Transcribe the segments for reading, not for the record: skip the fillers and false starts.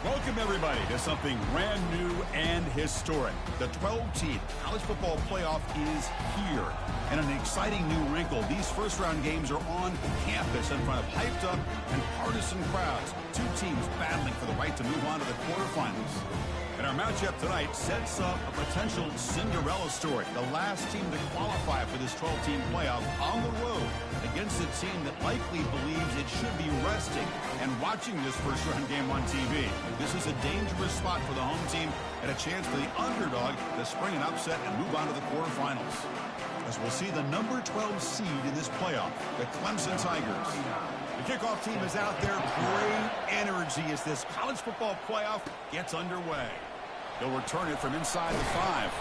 Welcome, everybody, to something brand new and historic. The 12-team college football playoff is here. And an exciting new wrinkle, these first-round games are on campus in front of hyped-up and partisan crowds. Two teams battling for the right to move on to the quarterfinals. And our matchup tonight sets up a potential Cinderella story. The last team to qualify for this 12-team playoff on the road against a team that likely believes it should be resting and watching this first-round game on TV. This is a dangerous spot for the home team and a chance for the underdog to spring an upset and move on to the quarterfinals. As we'll see the number 12 seed in this playoff, the Clemson Tigers. The kickoff team is out there. Great energy as this college football playoff gets underway. They'll return it from inside the 5.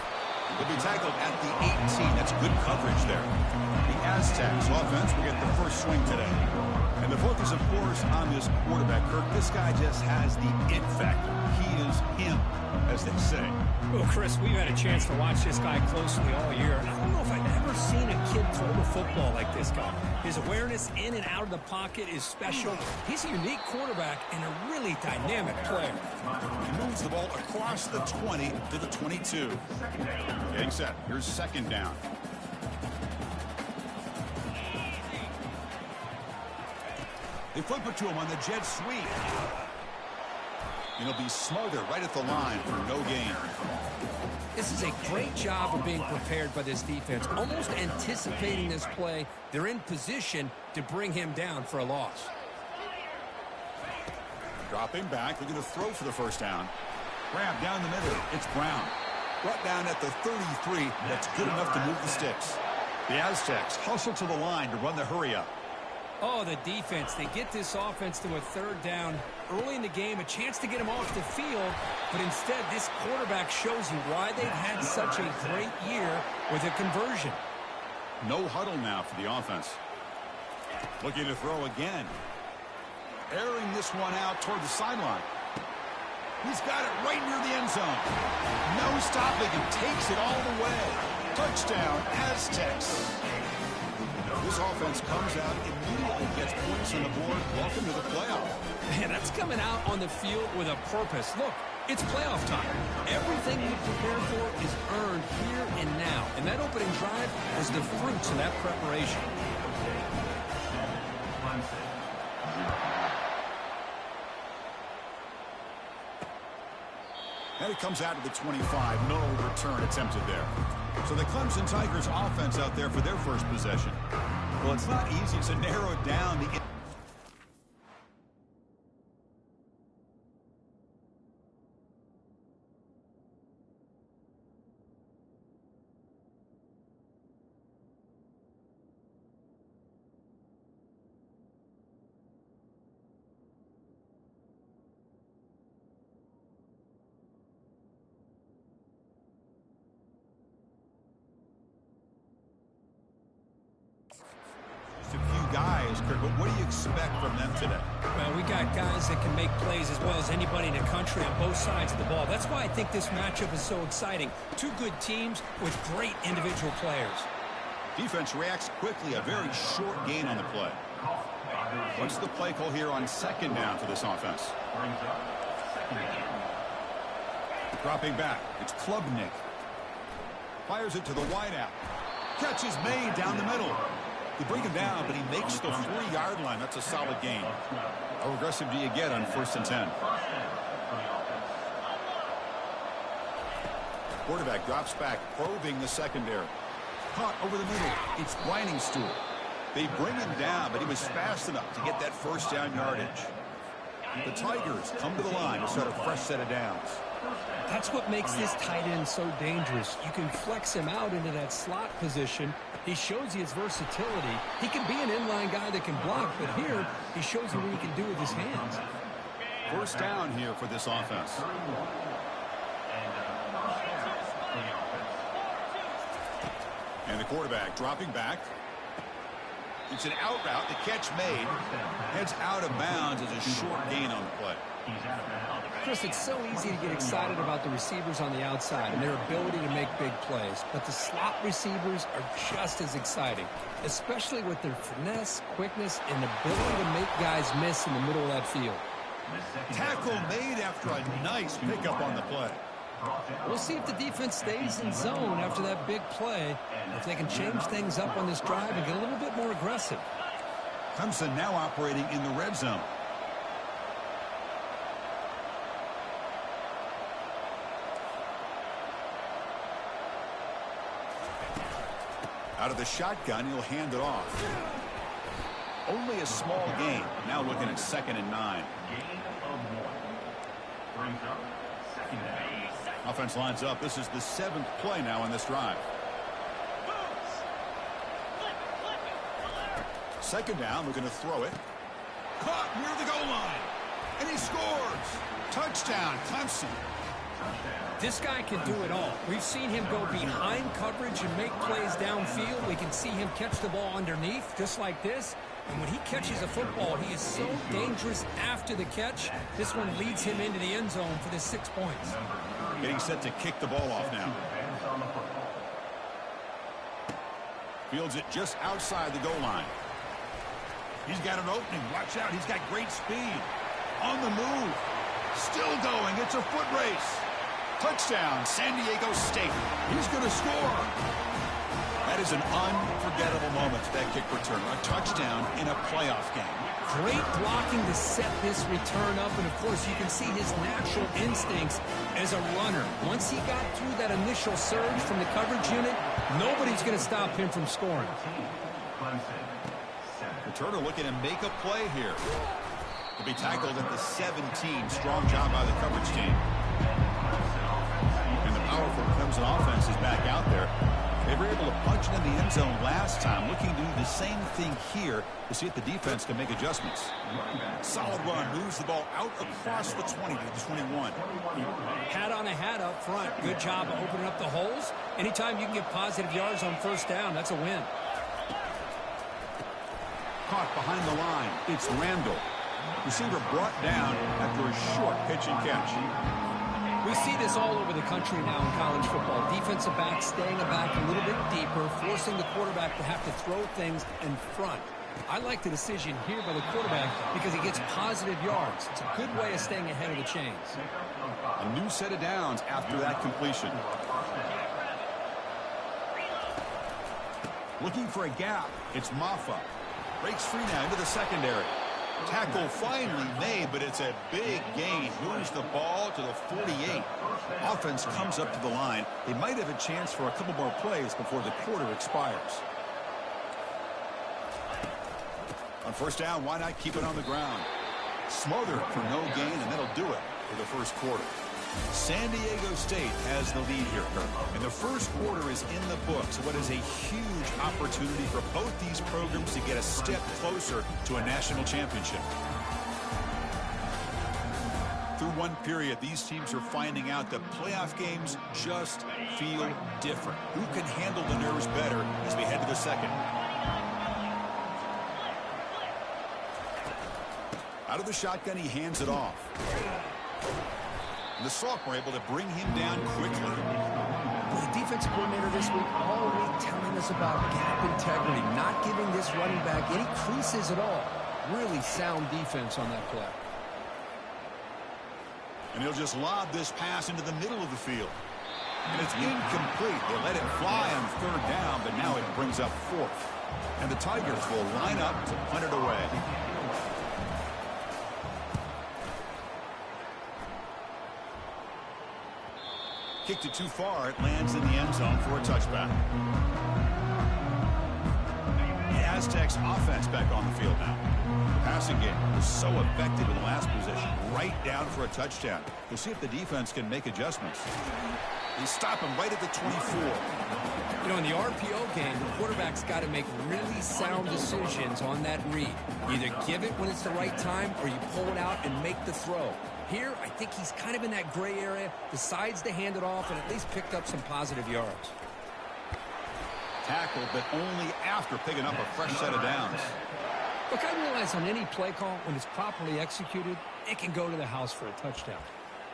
They'll be tackled at the 18. That's good coverage there. The Aztecs offense will get the first swing today. And the focus, of course, on this quarterback, Kirk. This guy just has the it factor. He is him, as they say. Well, Chris, we've had a chance to watch this guy closely all year. And I don't know if I've ever seen a kid throw the football like this guy. His awareness in and out of the pocket is special. He's a unique quarterback and a really dynamic player. He moves the ball across the 20 to the 22. Getting set. Here's second down. They flip it to him on the jet sweep. And he'll be smothered right at the line for no gain. This is a great job of being prepared by this defense. Almost anticipating this play, they're in position to bring him down for a loss. Dropping back, they're going to throw for the first down. Grab down the middle, it's Brown. Brought down at the 33, that's good enough to move the sticks. The Aztecs hustle to the line to run the hurry up. Oh, the defense. They get this offense to a third down early in the game, a chance to get him off the field, but instead this quarterback shows you why they've had such a great year with a conversion. No huddle now for the offense. Looking to throw again. Airing this one out toward the sideline. He's got it right near the end zone. No stopping him. Takes it all the way. Touchdown, Aztecs. This offense comes out, immediately gets points on the board. Welcome to the playoff. Man, that's coming out on the field with a purpose. Look, it's playoff time. Everything you prepare for is earned here and now. And that opening drive was the fruits of that preparation. And it comes out to the 25. No return attempted there. So the Clemson Tigers offense out there for their first possession. Well, it's not easy to narrow down the... guys, Kirk, but what do you expect from them today? Well, we got guys that can make plays as well as anybody in the country on both sides of the ball. That's why I think this matchup is so exciting. Two good teams with great individual players. Defense reacts quickly, a very short gain on the play. What's the play call here on second down for this offense? Dropping back, it's Klubnik. Fires it to the wideout. Catch is made down the middle. They bring him down, but he makes the 40-yard line. That's a solid gain. How aggressive do you get on 1st and 10? Quarterback drops back, probing the secondary. Caught over the middle. It's Stool. They bring him down, but he was fast enough to get that first down yardage. The Tigers come to the line to start a fresh set of downs. That's what makes this tight end so dangerous. You can flex him out into that slot position. He shows you his versatility. He can be an inline guy that can block, but here he shows you what he can do with his hands. First down here for this offense. And the quarterback dropping back. It's an out route. The catch made. Heads out of bounds as a short gain on the play. Chris, it's so easy to get excited about the receivers on the outside and their ability to make big plays, but the slot receivers are just as exciting, especially with their finesse, quickness, and ability to make guys miss in the middle of that field. Tackle made after a nice pickup on the play. We'll see if the defense stays in zone after that big play, or if they can change things up on this drive and get a little bit more aggressive. Clemson now operating in the red zone. Out of the shotgun, he'll hand it off. Only a small gain. Now looking at 2nd and 9. Offense lines up. This is the 7th play now in this drive. 2nd down, looking to throw it. Caught near the goal line. And he scores. Touchdown, Clemson. This guy can do it all. We've seen him go behind coverage and make plays downfield. We can see him catch the ball underneath, just like this. And when he catches a football, he is so dangerous after the catch. This one leads him into the end zone for the 6 points. Getting set to kick the ball off now. Fields it just outside the goal line. He's got an opening. Watch out. He's got great speed. On the move. Still going. It's a foot race. Touchdown, San Diego State. He's going to score. That is an unforgettable moment, that kick return. A touchdown in a playoff game. Great blocking to set this return up, and of course you can see his natural instincts as a runner. Once he got through that initial surge from the coverage unit, nobody's going to stop him from scoring. Returner looking to make a play here. He'll be tackled at the 17. Strong job by the coverage team. And the powerful Clemson offense is back out there. They were able to punch it in the end zone last time, looking to do the same thing here to see if the defense can make adjustments. Solid run, moves the ball out across the 20 to the 21. Hat on a hat up front. Good job of opening up the holes. Anytime you can get positive yards on 1st down, that's a win. Caught behind the line. It's Randall. Receiver brought down after a short pitch and catch. We see this all over the country now in college football. Defensive backs staying back a little bit deeper, forcing the quarterback to have to throw things in front. I like the decision here by the quarterback because he gets positive yards. It's a good way of staying ahead of the chains. A new set of downs after that completion. Looking for a gap. It's Maffa. Breaks free now into the secondary. Tackle finally made, but it's a big gain. Moves the ball to the 48. Offense comes up to the line. They might have a chance for a couple more plays before the quarter expires. On 1st down, why not keep it on the ground? Smothered for no gain, and that'll do it for the 1st quarter. San Diego State has the lead here, Kirk. And the 1st quarter is in the books. What is a huge opportunity for both these programs to get a step closer to a national championship. Through one period, these teams are finding out that playoff games just feel different. Who can handle the nerves better as we head to the 2nd? Out of the shotgun, he hands it off. The sophomore able to bring him down quickly. The defensive coordinator this week all week telling us about gap integrity, not giving this running back any creases at all. Really sound defense on that play. And he'll just lob this pass into the middle of the field. And it's incomplete. They let it fly on 3rd down, but now it brings up 4th. And the Tigers will line up to punt it away. Kicked it too far. It lands in the end zone for a touchback. The Aztecs offense back on the field now. The passing game was so effective in the last possession. Right down for a touchdown. We'll see if the defense can make adjustments. They stop him right at the 24. You know, in the RPO game, the quarterback's got to make really sound decisions on that read. Either give it when it's the right time or you pull it out and make the throw. Here, I think he's kind of in that gray area, decides to hand it off and at least picked up some positive yards. Tackle, but only after picking up a fresh set of downs. Look, I realize on any play call, when it's properly executed, it can go to the house for a touchdown.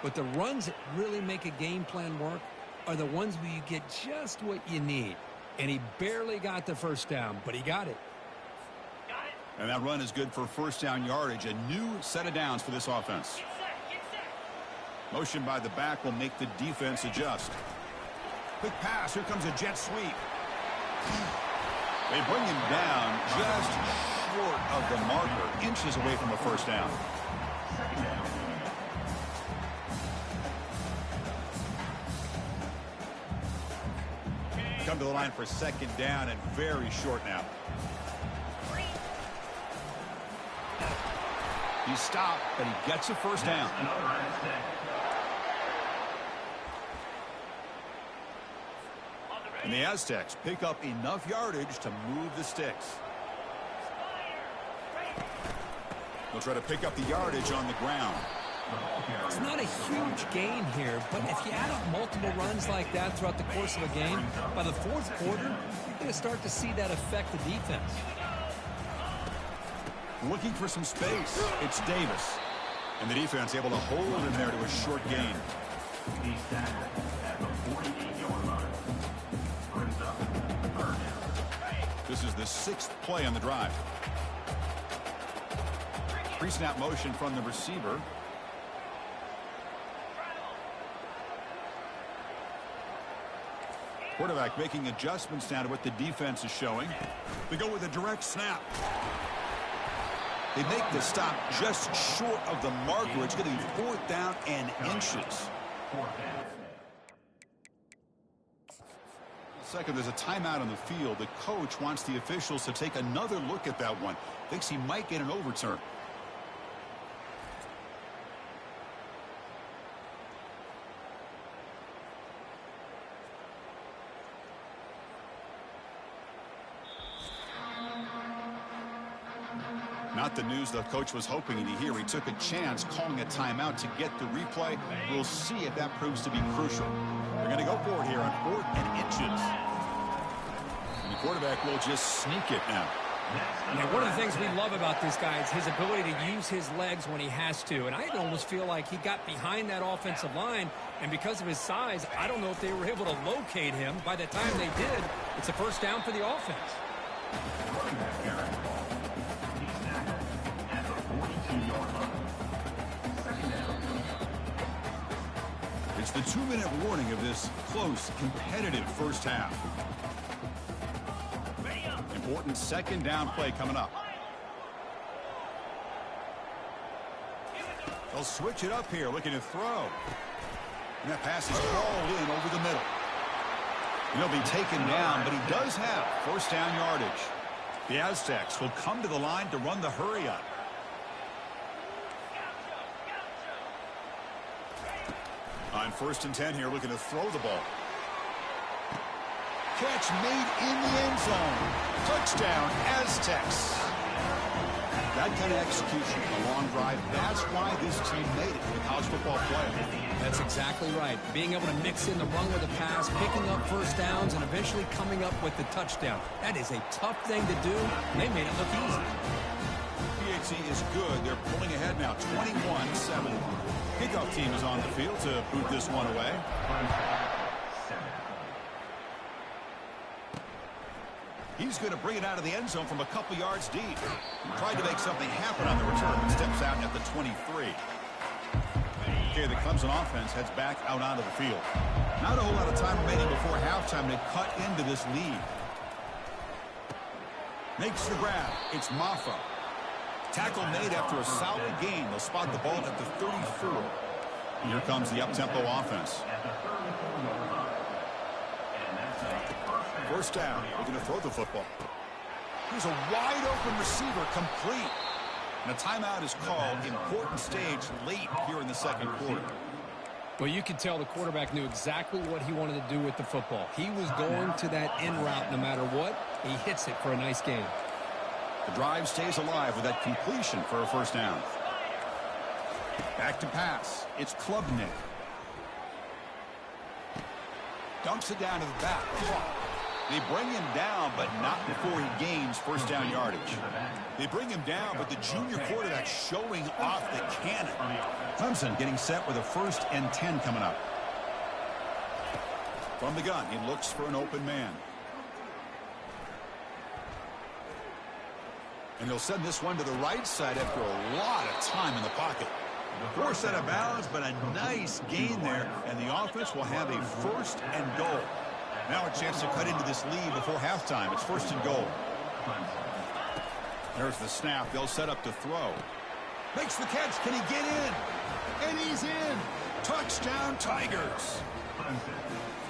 But the runs that really make a game plan work are the ones where you get just what you need. And he barely got the 1st down, but he got it. And that run is good for first down yardage. A new set of downs for this offense. Motion by the back will make the defense adjust. Quick pass. Here comes a jet sweep. They bring him down just short of the marker, inches away from a first down. Come to the line for second down and very short now. He stopped, but he gets a first down. And the Aztecs pick up enough yardage to move the sticks. They'll try to pick up the yardage on the ground. It's not a huge gain here, but if you add up multiple runs like that throughout the course of a game, by the fourth quarter, you're going to start to see that affect the defense. Looking for some space. It's Davis. And the defense able to hold him there to a short gain. This is the 6th play on the drive. Pre-snap motion from the receiver. Quarterback making adjustments now to what the defense is showing. They go with a direct snap. They make the stop just short of the marker. It's going to be 4th down and inches. Second, there's a timeout on the field. The coach wants the officials to take another look at that one. Thinks he might get an overturn. Not the news the coach was hoping to hear. He took a chance calling a timeout to get the replay. We'll see if that proves to be crucial. They're going to go for it here on 4th and inches. And the quarterback will just sneak it now. Yeah, one of the things we love about this guy is his ability to use his legs when he has to. And I almost feel like he got behind that offensive line, and because of his size, I don't know if they were able to locate him. By the time they did, it's a first down for the offense. It's the 2-minute warning of this close, competitive first half. Important second down play coming up. They'll switch it up here, looking to throw. And that pass is crawled in over the middle. And he'll be taken down, but he does have first down yardage. The Aztecs will come to the line to run the hurry up. On 1st and 10 here, looking to throw the ball. Catch made in the end zone. Touchdown, Aztecs. That kind of execution, a long drive, that's why this team made it to the college football playoff. That's exactly right. Being able to mix in the run with the pass, picking up first downs, and eventually coming up with the touchdown. That is a tough thing to do, and they made it look easy. PHC is good. They're pulling ahead now, 21-7. Kickoff team is on the field to boot this one away. He's going to bring it out of the end zone from a couple yards deep. Tried to make something happen on the return, but steps out at the 23. Okay, the Clemson offense heads back out onto the field. Not a whole lot of time remaining before halftime to cut into this lead. Makes the grab. It's Maffa. Tackle made after a solid gain. They'll spot the ball at the 34. Here comes the up-tempo offense. First down. Looking to throw the football. Here's a wide-open receiver complete. And a timeout is called. Important stage late here in the second quarter. Well, you could tell the quarterback knew exactly what he wanted to do with the football. He was going to that in route no matter what. He hits it for a nice gain. The drive stays alive with that completion for a first down. Back to pass. It's Klubnik. Dumps it down to the back. They bring him down, but not before he gains first down yardage. They bring him down, but the junior quarterback showing off the cannon. Clemson getting set with a 1st and 10 coming up. From the gun, he looks for an open man. And he'll send this one to the right side after a lot of time in the pocket. Forced out of bounds, but a nice gain there, and the offense will have a 1st and goal. Now a chance to cut into this lead before halftime. It's 1st and goal. There's the snap. They'll set up to throw. Makes the catch. Can he get in? And he's in. Touchdown, Tigers.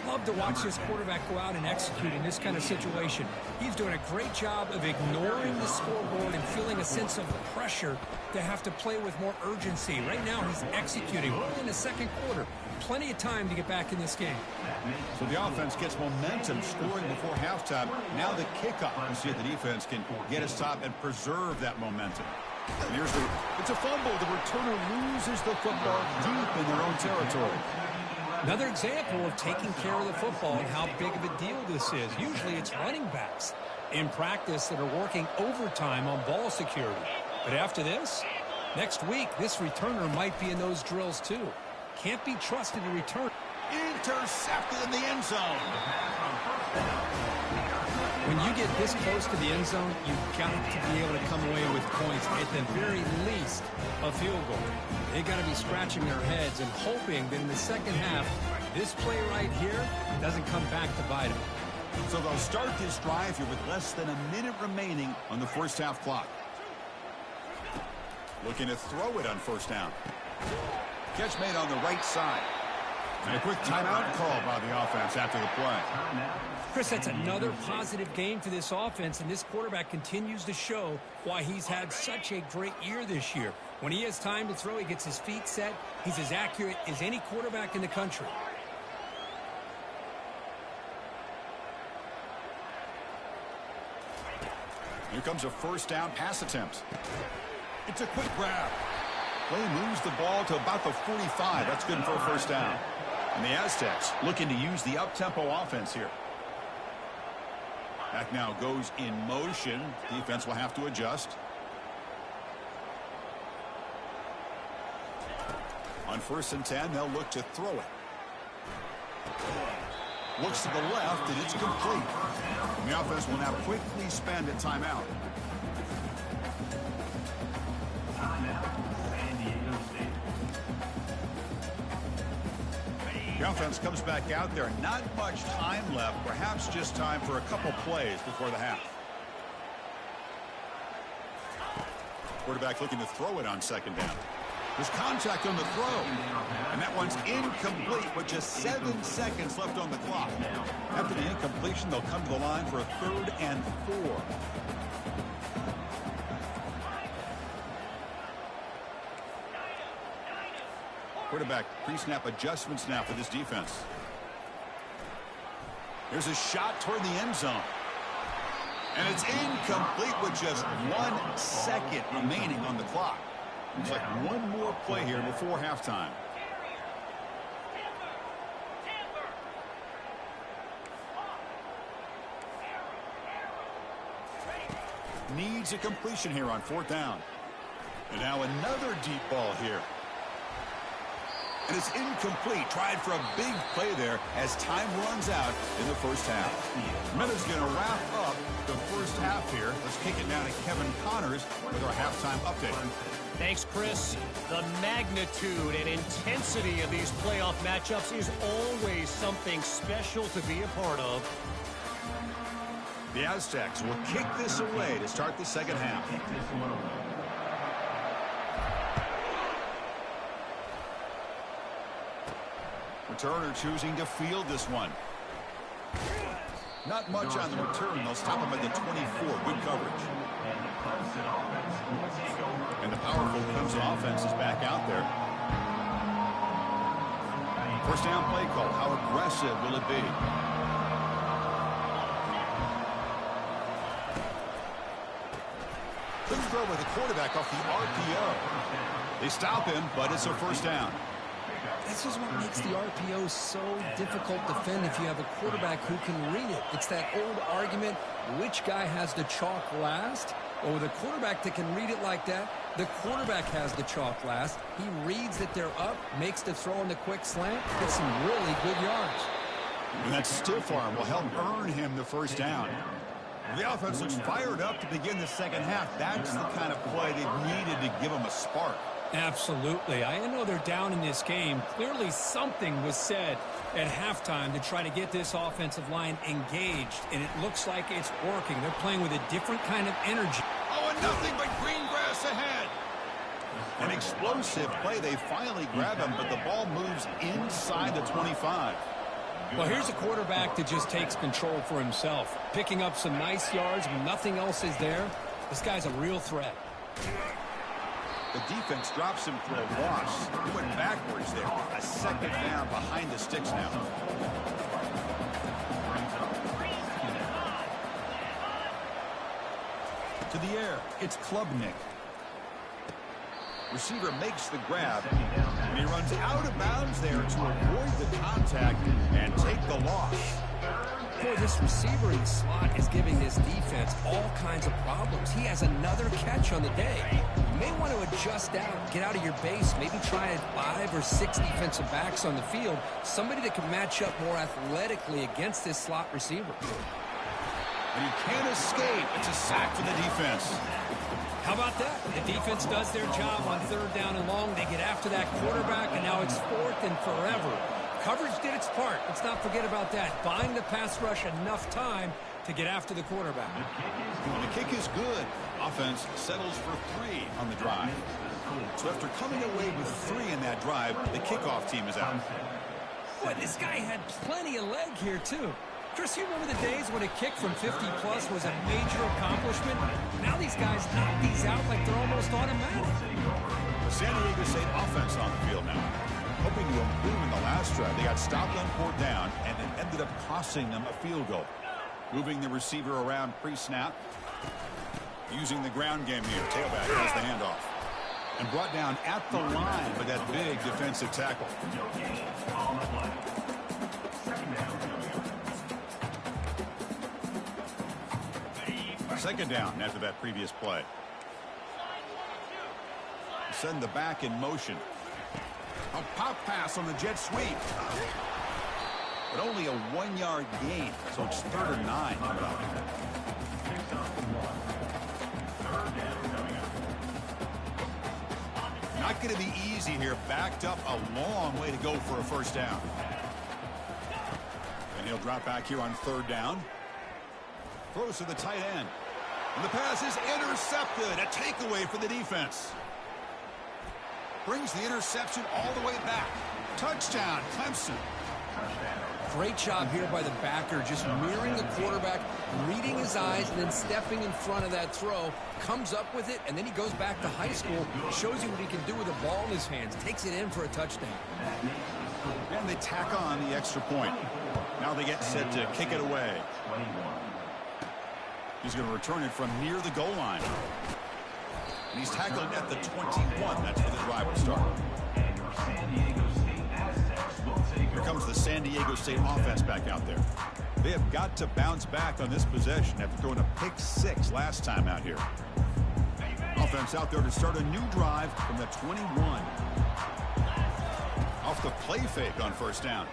Love to watch this quarterback go out and execute in this kind of situation. He's doing a great job of ignoring the scoreboard and feeling a sense of pressure to have to play with more urgency. Right now, he's executing. We're in the second quarter. Plenty of time to get back in this game. So the offense gets momentum scoring before halftime. Now the kickoff. We'll see if the defense can get a stop and preserve that momentum. And it's a fumble. The returner loses the football deep in their own territory. Another example of taking care of the football and how big of a deal this is. Usually it's running backs in practice that are working overtime on ball security. But after this, next week, this returner might be in those drills too. Can't be trusted to return. Intercepted in the end zone. When you get this close to the end zone, you've got to be able to come away with points, at the very least, a field goal. They've got to be scratching their heads and hoping that in the second half, this play right here doesn't come back to bite them. So they'll start this drive here with less than a minute remaining on the first half clock. Looking to throw it on 1st down. Catch made on the right side. And a quick timeout call by the offense after the play. Chris, that's another positive game for this offense, and this quarterback continues to show why he's had such a great year this year. When he has time to throw, he gets his feet set. He's as accurate as any quarterback in the country. Here comes a 1st down pass attempt. It's a quick grab. Play moves the ball to about the 45. That's good for a 1st down. And the Aztecs looking to use the up-tempo offense here. Back now goes in motion. Defense will have to adjust. On 1st and 10, they'll look to throw it. Looks to the left, and it's complete. And the offense will now quickly spend a timeout. The offense comes back out there. Not much time left. Perhaps just time for a couple plays before the half. Quarterback looking to throw it on 2nd down. There's contact on the throw. And that one's incomplete with just 7 seconds left on the clock. After the incompletion, they'll come to the line for a 3rd and 4. Quarterback pre-snap adjustments now for this defense. There's a shot toward the end zone. And it's incomplete with just 1 second remaining on the clock. Looks like one more play here before halftime. Needs a completion here on 4th down. And now another deep ball here. And it's incomplete. Tried for a big play there as time runs out in the 1st half. Miller's going to wrap up the 1st half here. Let's kick it down to Kevin Connors with our halftime update. Thanks, Chris. The magnitude and intensity of these playoff matchups is always something special to be a part of. The Aztecs will kick this away to start the second half. Returner choosing to field this one. Not much on the return. They'll stop him at the 24. Good coverage. And the powerful Clemson offense is back out there. 1st down play call. How aggressive will it be? Good throw by the quarterback off the RPO. They stop him, but it's a 1st down. This is what makes the RPO so difficult to defend if you have a quarterback who can read it. It's that old argument, which guy has the chalk last? Well, with a quarterback that can read it like that, the quarterback has the chalk last. He reads that they're up, makes the throw in the quick slant, gets some really good yards. And that stiff arm will help earn him the 1st down. The offense looks fired up to begin the second half. That's the kind of play they've needed to give them a spark. Absolutely. I know they're down in this game. Clearly something was said at halftime to try to get this offensive line engaged, and it looks like it's working. They're playing with a different kind of energy. Oh, and nothing but green grass ahead. An explosive play. They finally grab him, but the ball moves inside the 25. Well, here's a quarterback that just takes control for himself, picking up some nice yards when nothing else is there. This guy's a real threat. The defense drops him for a loss. He went backwards there. A second down behind the sticks now. To the air, it's Klubnik. Receiver makes the grab, and he runs out of bounds there to avoid the contact and take the loss. Boy, this receiver in the slot is giving this defense all kinds of problems. He has another catch on the day. You may want to adjust out, get out of your base, maybe try 5 or 6 defensive backs on the field, somebody that can match up more athletically against this slot receiver. And he can't escape. It's a sack for the defense. How about that? The defense does their job on 3rd down and long. They get after that quarterback, and now it's 4th and forever. Coverage did its part. Let's not forget about that. Buying the pass rush enough time to get after the quarterback. And the kick is good. Offense settles for 3 on the drive. So after coming away with 3 in that drive, the kickoff team is out. Boy, this guy had plenty of leg here, too. Chris, you remember the days when a kick from 50-plus was a major accomplishment? Now these guys knock these out like they're almost automatic. The San Diego State offense on the field now. Hoping to improve in the last drive. They got stopped on 4th down, and it ended up costing them a field goal. Moving the receiver around pre-snap. Using the ground game here. Tailback has the handoff. And brought down at the line with that big defensive tackle. Second down after that previous play. Send the back in motion. A pop pass on the jet sweep. But only a 1-yard gain, so it's 3rd and 9 coming up. Not going to be easy here. Backed up a long way to go for a 1st down. And he'll drop back here on 3rd down. Throws to the tight end. And the pass is intercepted. A takeaway for the defense. Brings the interception all the way back. Touchdown, Clemson. Great job here by the backer, just mirroring the quarterback, reading his eyes, and then stepping in front of that throw. Comes up with it, and then he goes back to high school, shows you what he can do with the ball in his hands, takes it in for a touchdown. And they tack on the extra point. Now they get set to kick it away. He's going to return it from near the goal line. And he's tackled at the 21. That's where the drive will start. Here comes the San Diego State offense back out there. They have got to bounce back on this possession after throwing a pick 6 last time out here. Offense out there to start a new drive from the 21. Off the play fake on 1st down.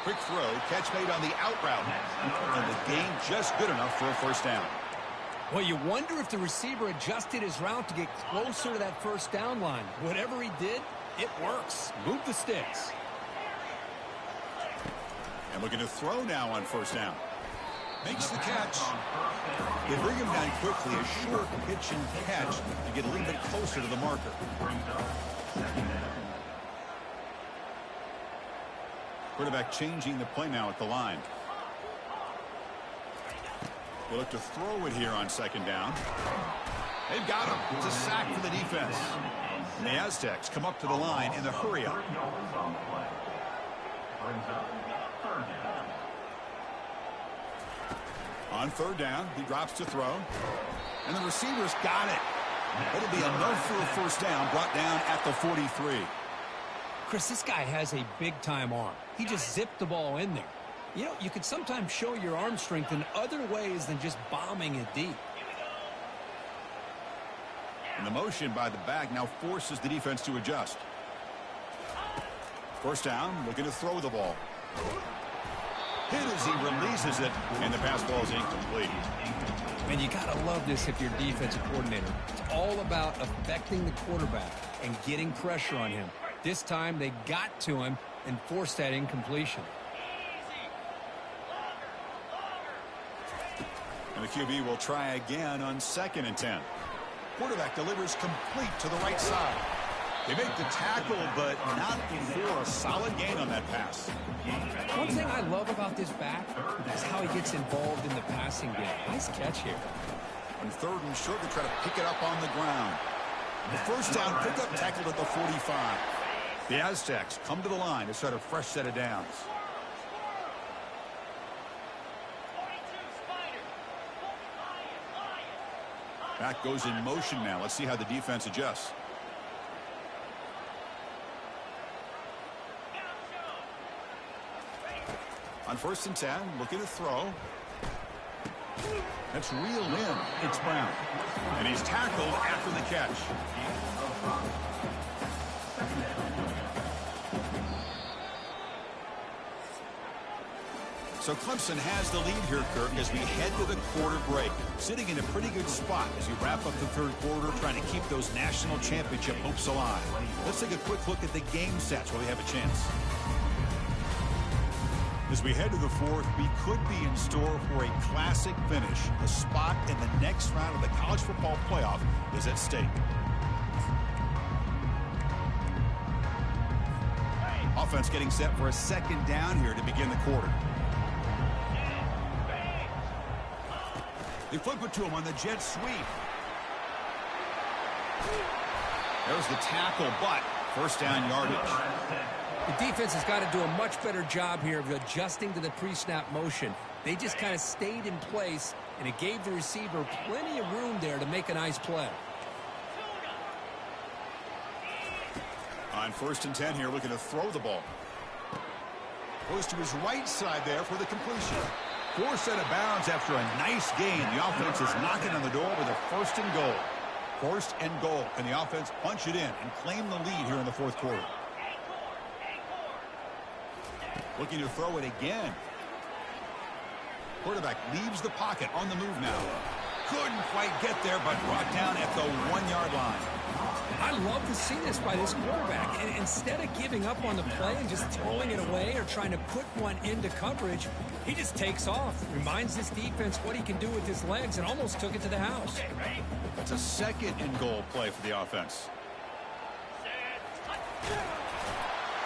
Quick throw, catch made on the out route. And the gain just good enough for a 1st down. Well, you wonder if the receiver adjusted his route to get closer to that 1st down line. Whatever he did, it works. Move the sticks. And looking to throw now on 1st down. Makes the catch. They bring him down quickly. A short pitch and catch to get a little bit closer to the marker. Quarterback changing the play now at the line. They look to throw it here on 2nd down. They've got him. It's a sack for the defense. And the Aztecs come up to the line in the hurry-up. On 3rd down, he drops to throw. And the receiver's got it. It'll be enough for a 1st down, brought down at the 43. Chris, this guy has a big-time arm. He just zipped the ball in there. You know, you could sometimes show your arm strength in other ways than just bombing it deep. And the motion by the back now forces the defense to adjust. 1st down, looking to throw the ball. Hit as he releases it, and the pass ball is incomplete. And you got to love this if you're defensive coordinator. It's all about affecting the quarterback and getting pressure on him. This time they got to him and forced that incompletion. And the QB will try again on 2nd and 10. Quarterback delivers complete to the right side. They make the tackle, but not for a solid gain on that pass. One thing I love about this back is how he gets involved in the passing game. Nice catch here. On 3rd and short, they try to pick it up on the ground. The first down, picked up, tackled at the 45. The Aztecs come to the line to start a fresh set of downs. Back goes in motion now. Let's see how the defense adjusts. On 1st and 10, looking to throw. That's reeled in. It's Brown. And he's tackled after the catch. So Clemson has the lead here, Kirk, as we head to the quarter break. Sitting in a pretty good spot as you wrap up the 3rd quarter, trying to keep those national championship hopes alive. Let's take a quick look at the game stats while we have a chance. As we head to the 4th, we could be in store for a classic finish. A spot in the next round of the college football playoff is at stake. Offense getting set for a 2nd down here to begin the quarter. They flip it to him on the jet sweep. There's the tackle, but 1st down yardage. The defense has got to do a much better job here of adjusting to the pre-snap motion. They just kind of stayed in place, and it gave the receiver plenty of room there to make a nice play. On 1st and 10 here, looking to throw the ball. Goes to his right side there for the completion. 4th out of bounds after a nice gain. The offense is knocking on the door with a 1st and goal. 1st and goal. Can the offense punch it in and claim the lead here in the 4th quarter? Looking to throw it again. Quarterback leaves the pocket on the move now. Couldn't quite get there, but brought down at the 1-yard line. I love to see this by this quarterback. And instead of giving up on the play and just throwing it away or trying to put one into coverage, he just takes off. Reminds this defense what he can do with his legs and almost took it to the house. That's a 2nd and goal play for the offense.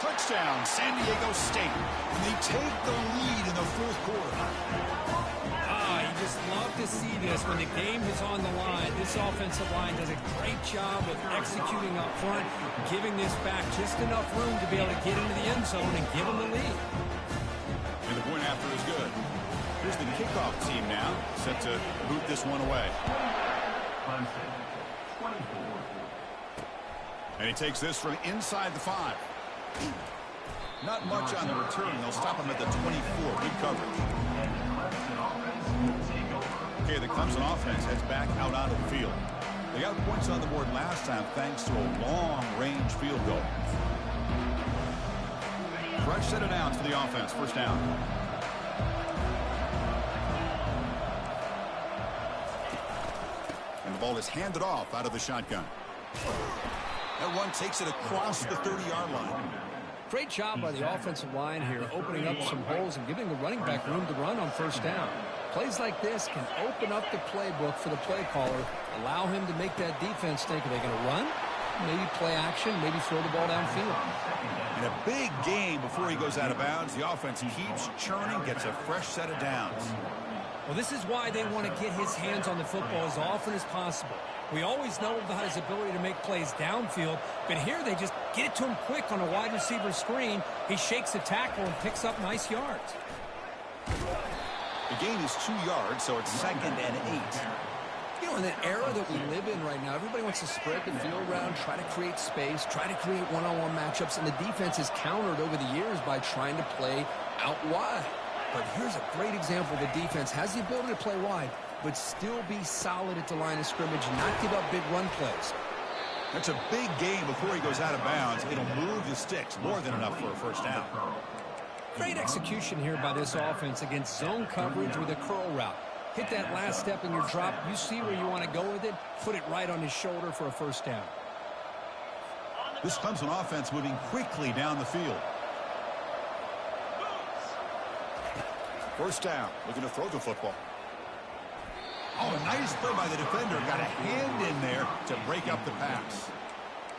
Touchdown, San Diego State. And they take the lead in the 4th quarter. You just love to see this when the game is on the line. This offensive line does a great job of executing up front, giving this back just enough room to be able to get into the end zone and give them the lead. And the point after is good. Here's the kickoff team now, set to boot this one away. And he takes this from inside the 5. Not much on the return. They'll stop him at the 24. Good coverage. Okay, the Clemson offense heads back out onto the field. They got points on the board last time thanks to a long-range field goal. Fresh set of downs for the offense. 1st down. And the ball is handed off out of the shotgun. That one takes it across the 30-yard line. Great job by the offensive line here, opening up some holes and giving the running back room to run on 1st down. Plays like this can open up the playbook for the play caller, allow him to make that defense think, are they going to run? Maybe play action, maybe throw the ball downfield. In a big game before he goes out of bounds, the offense keeps churning, gets a fresh set of downs. Well, this is why they want to get his hands on the football as often as possible. We always know about his ability to make plays downfield, but here they just get it to him quick on a wide receiver screen. He shakes the tackle and picks up nice yards. The gain is 2 yards, so it's 2nd and 8. You know, in the era that we live in right now, everybody wants to spread the field around, try to create space, try to create one-on-one matchups, and the defense has countered over the years by trying to play out wide. But here's a great example. The defense has the ability to play wide, but still be solid at the line of scrimmage and not give up big run plays. That's a big game before he goes out of bounds. It'll move the sticks more than enough for a 1st down. Great execution here by this offense against zone coverage with a curl route. Hit that last step in your drop. You see where you want to go with it. Put it right on his shoulder for a first down. This Clemson offense moving quickly down the field. First down, looking to throw the football. Oh, a nice play by the defender. Got a hand in there to break up the pass.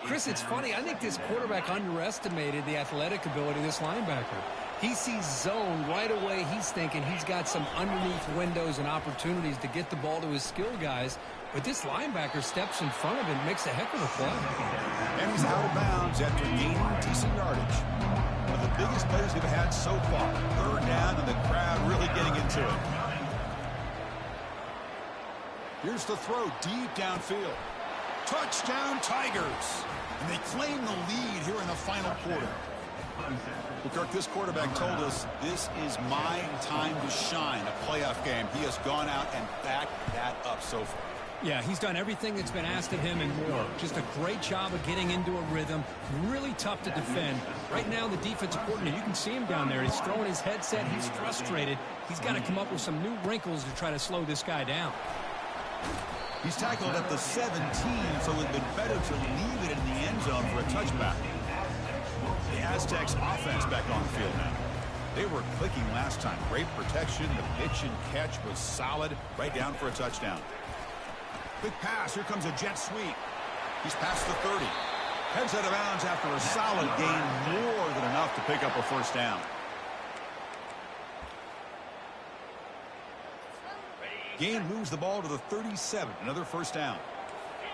Chris, it's funny. I think this quarterback underestimated the athletic ability of this linebacker. He sees zone right away. He's thinking he's got some underneath windows and opportunities to get the ball to his skill guys. But this linebacker steps in front of him, makes a heck of a play. And he's out of bounds after gaining decent yardage. One of the biggest plays we've had so far. Third down, and the crowd really getting into it. Here's the throw deep downfield. Touchdown, Tigers. And they claim the lead here in the final quarter. Well, Kirk, this quarterback told us this is my time to shine, a playoff game. He has gone out and backed that up so far. Yeah, he's done everything that's been asked of him and more. Just a great job of getting into a rhythm. Really tough to defend. Right now, the defensive coordinator, you can see him down there. He's throwing his headset. He's frustrated. He's got to come up with some new wrinkles to try to slow this guy down. He's tackled at the 17, so it would have been better to leave it in the end zone for a touchback. The Aztecs offense back on the field now. They were clicking last time. Great protection. The pitch and catch was solid. Right down for a touchdown. Quick pass. Here comes a jet sweep. He's past the 30. Heads out of bounds after a solid gain. More than enough to pick up a first down. Gain moves the ball to the 37. Another first down.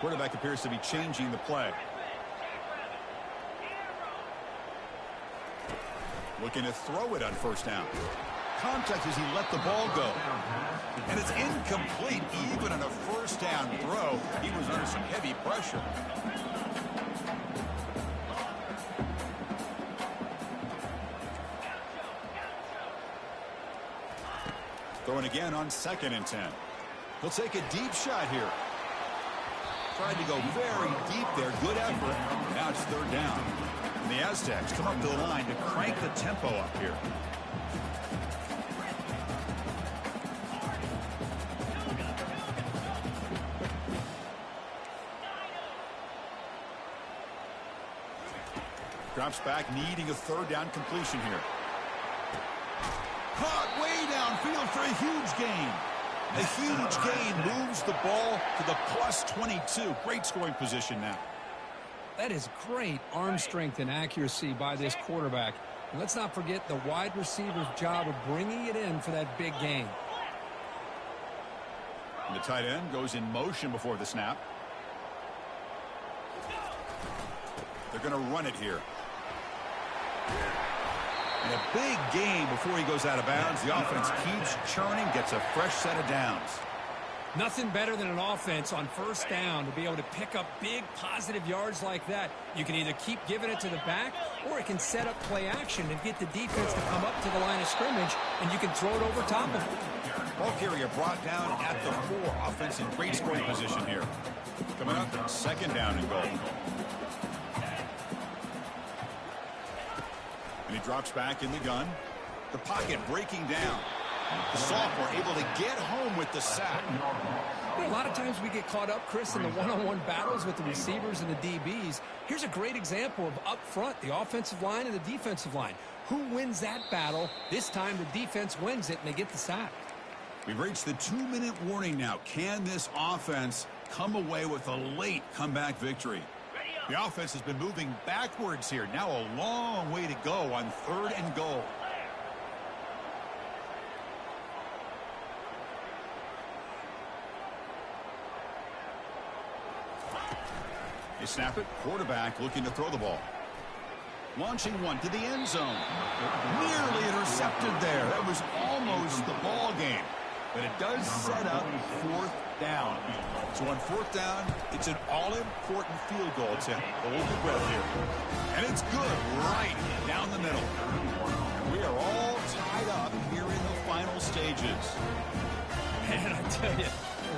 Quarterback appears to be changing the play. Looking to throw it on first down. Contact as he let the ball go. And it's incomplete. Even on a first down throw, he was under some heavy pressure. Throwing again on 2nd and 10. He'll take a deep shot here. Tried to go very deep there. Good effort. Now it's third down. And the Aztecs come up to the line to crank the tempo up here. Drops back, needing a third down completion here. Caught way downfield for a huge gain. A huge gain moves the ball to the plus 22. Great scoring position now. That is great arm strength and accuracy by this quarterback. And let's not forget the wide receiver's job of bringing it in for that big gain. And the tight end goes in motion before the snap. They're going to run it here. And a big gain before he goes out of bounds. The offense keeps churning, gets a fresh set of downs. Nothing better than an offense on first down to be able to pick up big positive yards like that. You can either keep giving it to the back, or it can set up play action and get the defense to come up to the line of scrimmage, and you can throw it over top of it. Ball carrier brought down at the 4. Offense in great scoring position here. Coming up, 2nd down and goal. And he drops back in the gun. The pocket breaking down. The sophomore able to get home with the sack. You know, a lot of times we get caught up, Chris, in the one-on-one battles with the receivers and the DBs. Here's a great example of up front, the offensive line and the defensive line. Who wins that battle? This time the defense wins it, and they get the sack. We've reached the 2-minute warning now. Can this offense come away with a late comeback victory? The offense has been moving backwards here. Now a long way to go on 3rd and goal. They snap it. Quarterback looking to throw the ball. Launching one to the end zone. Nearly intercepted there. That was almost the ball game. But it does set up 4th down. So on 4th down, it's an all-important field goal attempt. Hold your breath here. And it's good right down the middle. We are all tied up here in the final stages. Man, I tell you,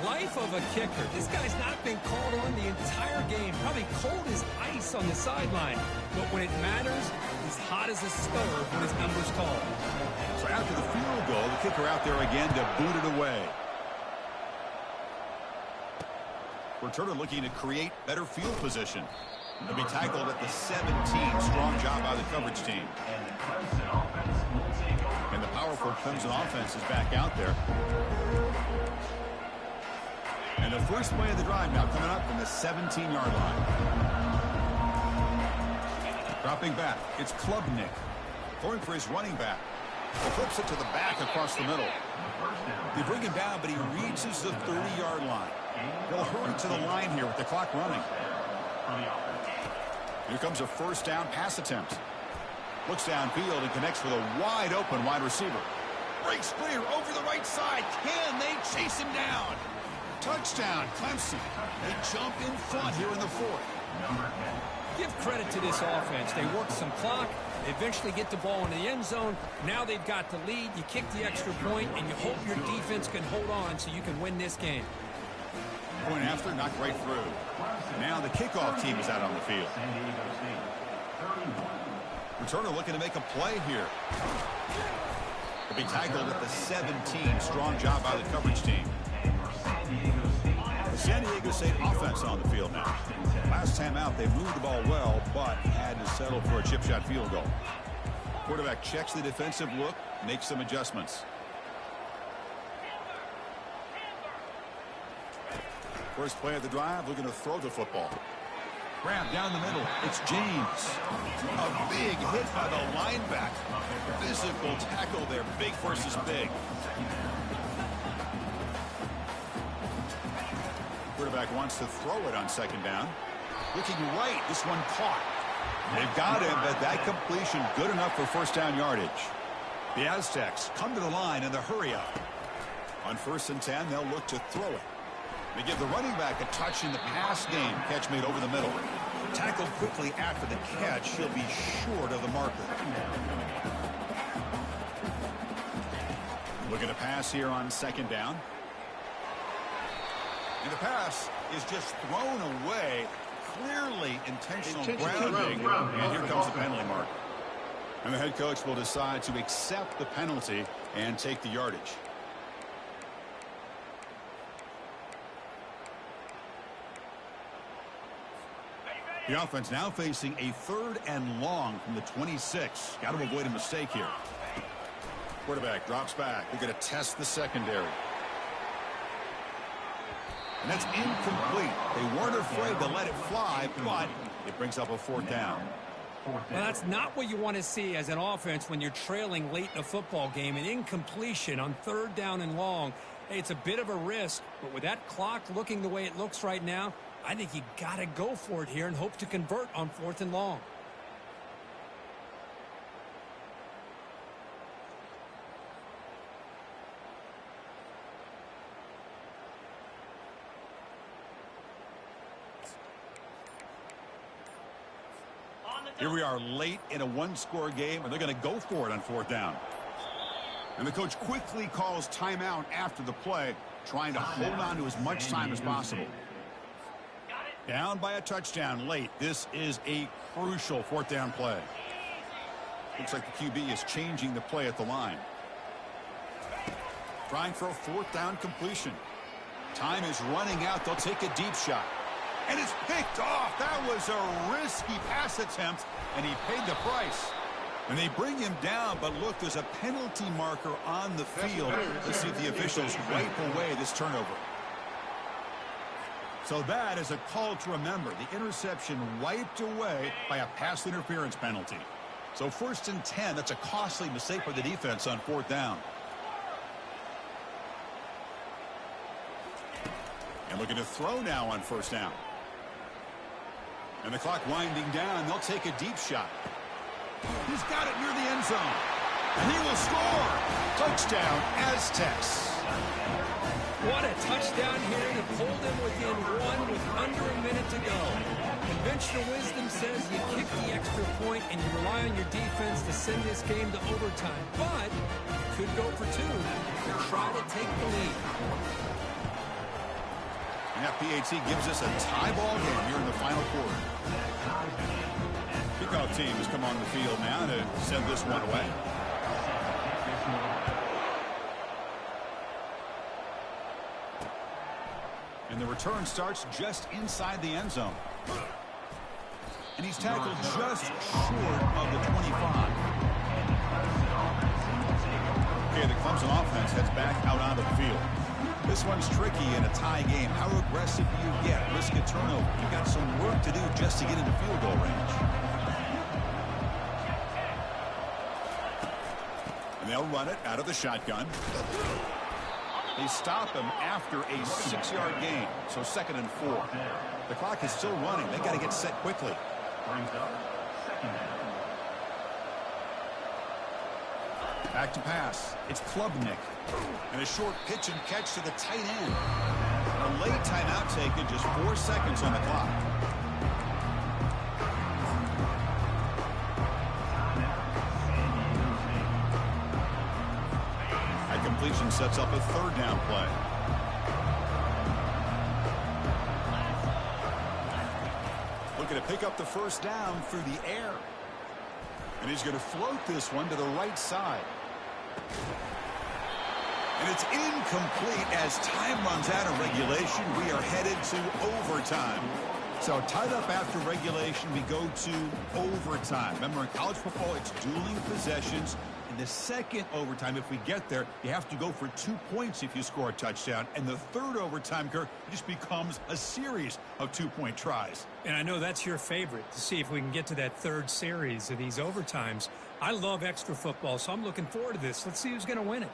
life of a kicker. This guy's not been called on the entire game. Probably cold as ice on the sideline. But when it matters, he's hot as a stove when his number's called. kicker out there again to boot it away. Returner looking to create better field position. He'll be tackled at the 17. Strong job by the coverage team. And the powerful Clemson offense is back out there. And the first play of the drive now coming up from the 17-yard line. Dropping back, it's Klubnik. Going for his running back. He flips it to the back across the middle. They bring him down, but he reaches the 30-yard line. They'll hurry to the line here with the clock running. Here comes a first down pass attempt. Looks downfield and connects with a wide open wide receiver. Breaks clear over the right side. Can they chase him down? Touchdown, Clemson. They jump in front here in the fourth. Give credit to this offense. They work some clock. They eventually get the ball in the end zone. Now they've got the lead. You kick the extra point, and you hope your defense can hold on so you can win this game. Point after, knocked right through. Now the kickoff team is out on the field. Returner looking to make a play here. He'll be tackled at the 17. Strong job by the coverage team. The San Diego State offense on the field now. Last time out, they moved the ball well, but had to settle for a chip shot field goal. Quarterback checks the defensive look, makes some adjustments. First play of the drive, looking to throw the football. Grab down the middle. It's James. A big hit by the linebacker. Physical tackle there. Big versus big. Quarterback wants to throw it on second down. Looking right. This one caught. They've got him, but that completion good enough for first down yardage. The Aztecs come to the line in the hurry up. On 1st and 10, they'll look to throw it. They give the running back a touch in the pass game. Catch made over the middle. Tackled quickly after the catch. He'll be short of the marker. Looking to pass here on second down. And the pass is just thrown away. Clearly intentional grounding. And here comes the penalty mark. And the head coach will decide to accept the penalty and take the yardage. The offense now facing a 3rd and long from the 26. Got to avoid a mistake here. Quarterback drops back. They're going to test the secondary. And that's incomplete. They weren't afraid to let it fly, but it brings up a 4th down. Well, that's not what you want to see as an offense when you're trailing late in a football game. An incompletion on 3rd down and long. Hey, it's a bit of a risk, but with that clock looking the way it looks right now, I think you got to go for it here and hope to convert on 4th and long. Here we are late in a 1-score game, and they're going to go for it on 4th down. And the coach quickly calls timeout after the play, trying to hold on to as much time as possible. Down by a touchdown late. This is a crucial 4th down play. Looks like the QB is changing the play at the line. Trying for a 4th down completion. Time is running out. They'll take a deep shot. And it's picked off. That was a risky pass attempt, and he paid the price. And they bring him down, but look, there's a penalty marker on the field. Let's see if the officials wipe away this turnover. So that is a call to remember. The interception wiped away by a pass interference penalty. So 1st and 10, that's a costly mistake for the defense on 4th down. And looking to throw now on 1st down. And the clock winding down. They'll take a deep shot. He's got it near the end zone. And he will score. Touchdown, Aztecs. What a touchdown here to pull them within 1 with under a minute to go. Conventional wisdom says you kick the extra point and you rely on your defense to send this game to overtime. But you could go for 2 to try to take the lead. And that PAT gives us a tie ball game here in the final quarter. Kickoff team has come on the field now to send this one away. And the return starts just inside the end zone. And he's tackled just short of the 25. Okay, the Clemson offense heads back out onto the field. This one's tricky in a tie game. How aggressive do you get? Risk a turnover. You've got some work to do just to get into field goal range. And they'll run it out of the shotgun. They stop him after a 6-yard gain, so 2nd and 4. The clock is still running. They got to get set quickly. Back to pass. It's Klubnik. And a short pitch and catch to the tight end. A late timeout taken, just 4 seconds on the clock. That completion sets up a 3rd down play. Looking to pick up the 1st down through the air. And he's going to float this one to the right side. And it's incomplete as time runs out of regulation. We are headed to overtime. So tied up after regulation, we go to overtime. Remember, in college football, it's dueling possessions. In the 2nd overtime, if we get there, you have to go for 2 points if you score a touchdown. And the 3rd overtime, Kirk, just becomes a series of 2-point tries. And I know that's your favorite, to see if we can get to that 3rd series of these overtimes. I love extra football, so I'm looking forward to this. Let's see who's going to win it.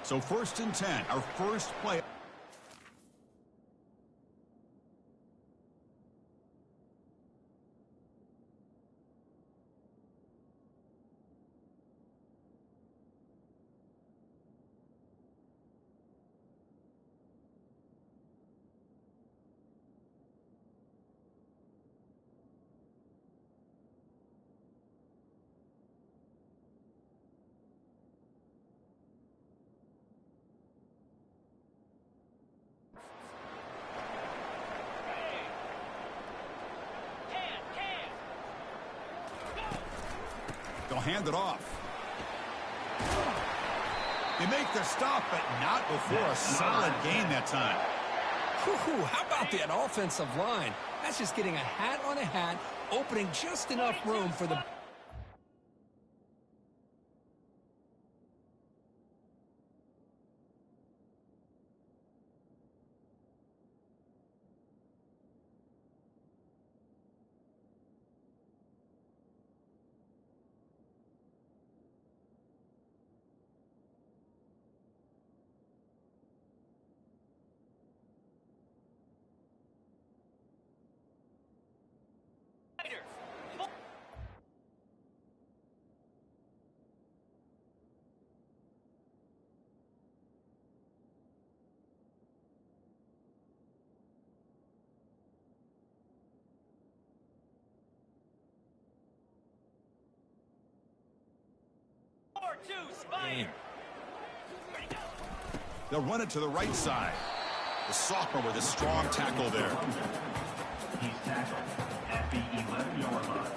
So 1st and 10, our first play. They'll hand it off. They make the stop, but not before a solid gain that time. How about that offensive line? That's just getting a hat on a hat, opening just enough room for the... They'll run it to the right side. The sophomore with a strong tackle there. He's tackled at the 11-yard line.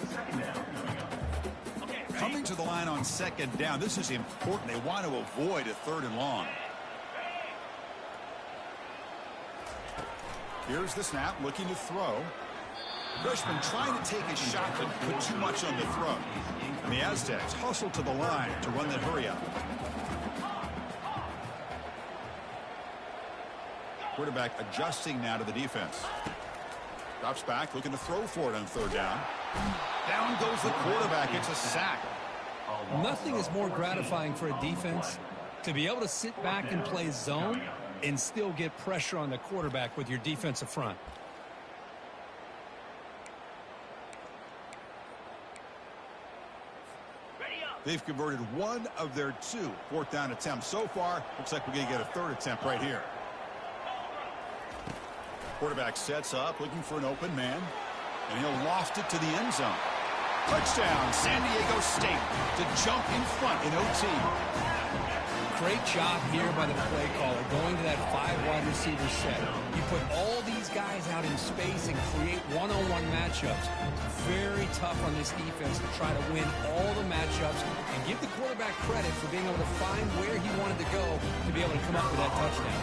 Second down coming up. Coming to the line on second down. This is important. They want to avoid a 3rd and long. Here's the snap, looking to throw. Freshman trying to take a shot, but put too much on the throw. And the Aztecs hustle to the line to run that hurry up. Quarterback adjusting now to the defense. Drops back, looking to throw for it on 3rd down. Down goes the quarterback. It's a sack. Nothing is more gratifying for a defense to be able to sit back and play zone and still get pressure on the quarterback with your defensive front. They've converted 1 of their 2 4th down attempts so far. Looks like we're going to get a 3rd attempt right here. Quarterback sets up, looking for an open man, and he'll loft it to the end zone. Touchdown, San Diego State to jump in front in OT. Great job here by the play caller, going to that 5 wide receiver set. You put all these guys out in space and create one-on-one matchups. Very tough on this defense to try to win all the matchups and give the quarterback credit for being able to find where he wanted to go to be able to come up with that touchdown.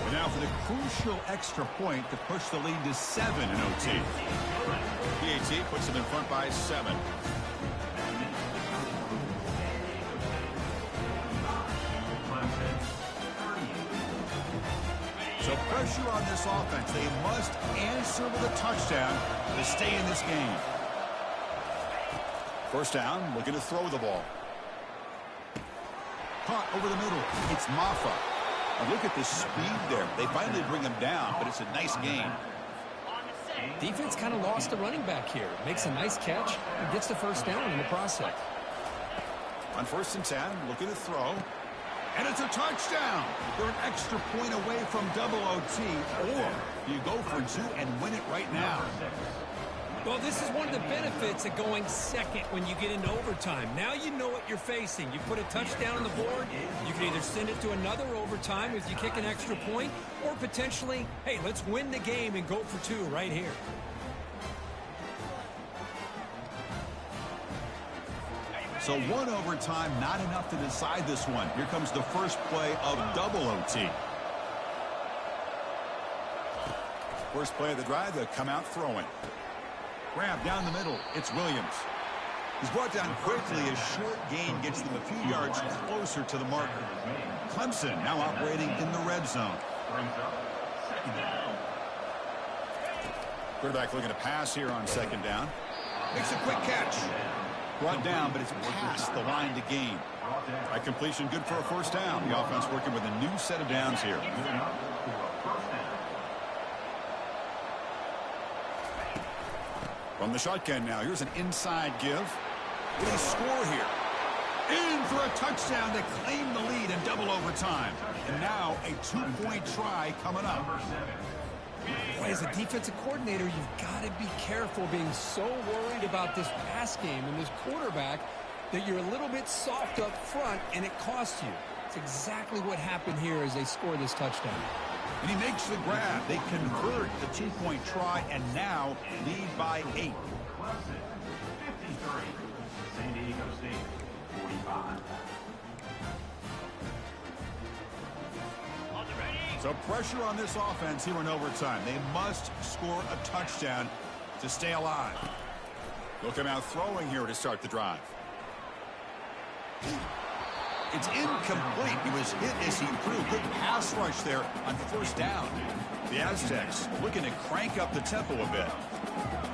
And now for the crucial extra point to push the lead to 7 in OT. PAT puts them in front by 7. So pressure on this offense. They must answer with a touchdown to stay in this game. 1st down, looking to throw the ball. Caught over the middle. It's Maffa. And look at the speed there. They finally bring him down, but it's a nice game. Defense kind of lost the running back here. Makes a nice catch and gets the 1st down in the process. On 1st and 10, looking to throw. And it's a touchdown. They're an extra point away from double OT. Or you go for 2 and win it right now. Well, this is one of the benefits of going second when you get into overtime. Now you know what you're facing. You put a touchdown on the board, you can either send it to another overtime if you kick an extra point, or potentially, hey, let's win the game and go for 2 right here. So 1 overtime, not enough to decide this one. Here comes the first play of double OT. First play of the drive, they'll come out throwing. Grab down the middle. It's Williams. He's brought down quickly. A short gain gets them a few yards closer to the marker. Clemson now operating in the red zone. Quarterback looking to pass here on 2nd down. Makes a quick catch. Brought down, but it's past the line to gain. By completion, good for a 1st down. The offense working with a new set of downs here. From the shotgun now, here's an inside give. Will he score here? In for a touchdown to claim the lead in double overtime. And now a 2-point try coming up. Boy, as a defensive coordinator, you've got to be careful being so worried about this pass game and this quarterback that you're a little bit soft up front and it costs you. It's exactly what happened here as they score this touchdown. And he makes the grab. They convert the 2-point try and now lead by 8. Clemson, 53. San Diego State, 45. So pressure on this offense here in overtime. They must score a touchdown to stay alive. They'll come out throwing here to start the drive. It's incomplete. He was hit as he threw. Good pass rush there on 1st down. The Aztecs looking to crank up the tempo a bit.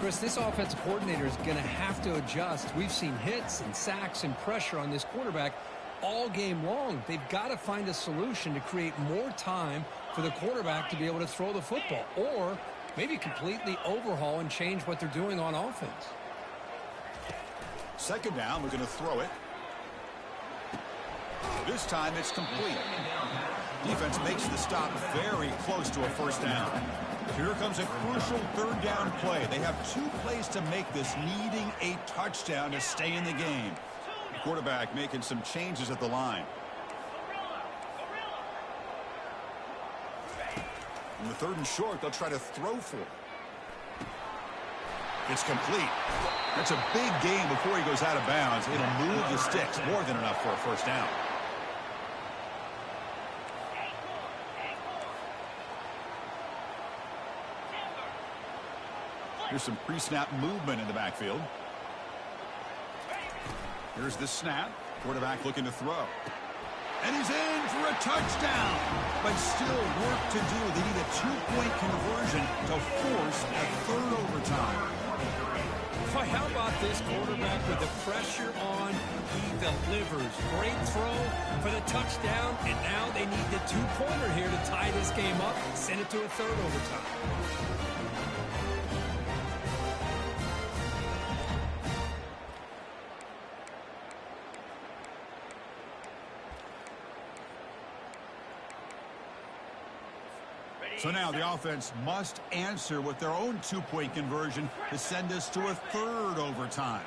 Chris, this offensive coordinator is going to have to adjust. We've seen hits and sacks and pressure on this quarterback all game long. They've got to find a solution to create more time for the quarterback to be able to throw the football, or maybe completely overhaul and change what they're doing on offense. 2nd down, looking to throw it. This time it's complete. Defense makes the stop very close to a 1st down. Here comes a crucial 3rd down play. They have 2 plays to make this, needing a touchdown to stay in the game. Quarterback making some changes at the line. In the 3rd and short, they'll try to throw for it. It's complete. That's a big gain before he goes out of bounds. It'll move the sticks, more than enough for a first down. Here's some pre-snap movement in the backfield. Here's the snap. Quarterback looking to throw. And he's in for a touchdown. But still work to do. They need a 2-point conversion to force a 3rd overtime. Boy, how about this quarterback with the pressure on? He delivers. Great throw for the touchdown. And now they need the 2-pointer here to tie this game up and send it to a 3rd overtime. So now the offense must answer with their own 2-point conversion to send us to a 3rd overtime.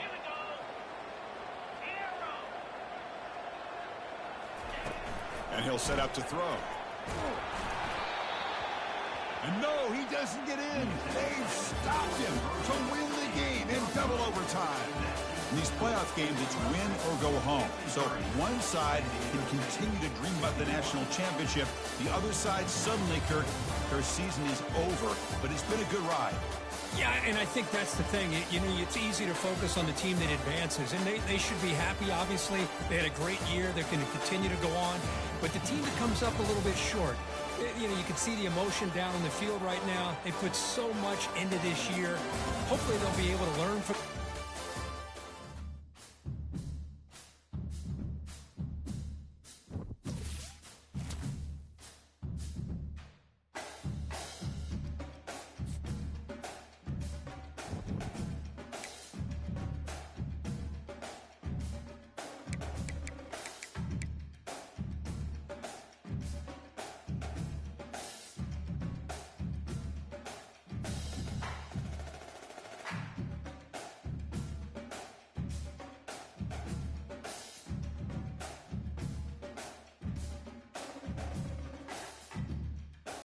And he'll set up to throw. And no, he doesn't get in. They've stopped him to win the game in double overtime. In these playoff games, it's win or go home. So one side can continue to dream about the national championship. The other side suddenly, Kirk, their season is over. But it's been a good ride. Yeah, and I think that's the thing. You know, it's easy to focus on the team that advances. And they should be happy, obviously. They had a great year. They're going to continue to go on. But the team that comes up a little bit short, you know, you can see the emotion down on the field right now. They put so much into this year. Hopefully they'll be able to learn from